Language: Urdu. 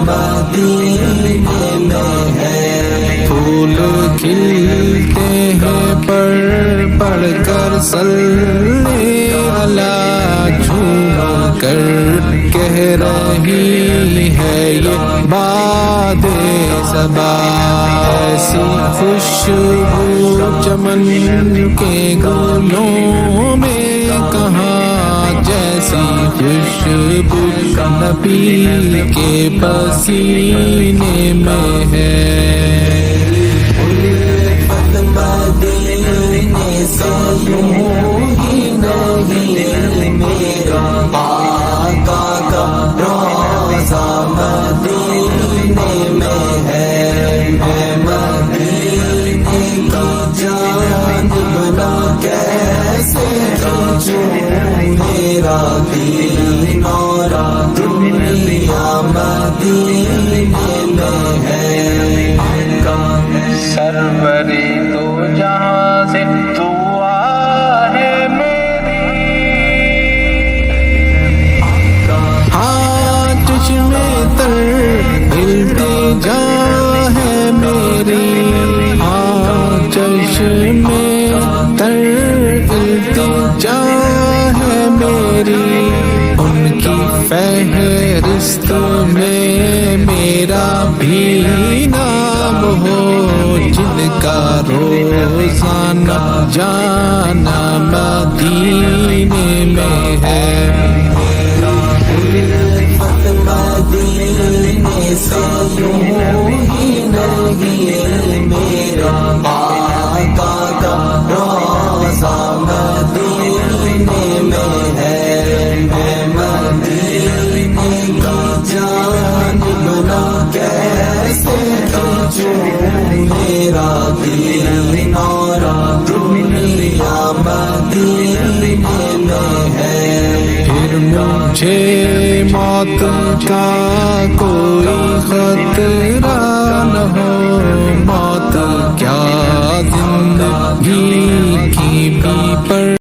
مدینے میں ہے۔ پھول کھلتے ہیں پڑھ کر صلی اللہ، جھوم کر کہہ رہی ہے یہ باد صبا، ایسی خوشبو چمن کے گلوں میں کہاں، جیسی خوشبو نبی کے پسینے میں ہے۔ مدینے سے یوں ہی نہیں، میرا آقا کا روضہ مدینے میں ہے۔ میں مدینے کی جانب نہ کیسے کھینچوں، میرا دین اور دنیا مدینے میں ہے۔ سروری تو جہاں سے دعا ہے میری، ہاں چشمے تر التجا ہے میری، ہاں چشمے تر التجا ہے میری، ان کی فہرست میں میرا بھی نام ہو، جن کا روزانہ جانا مدینے میں ہے۔ مدینے سے یوں ہی نہیں، میرا آقا کا روضہ مدینے میں ہے۔ میں مدینے کی جانب نہ کیسے کھینچوں، میرا دین اور دنیا مدینے میں ہے۔ پھر مجھے موت کا کوئی خط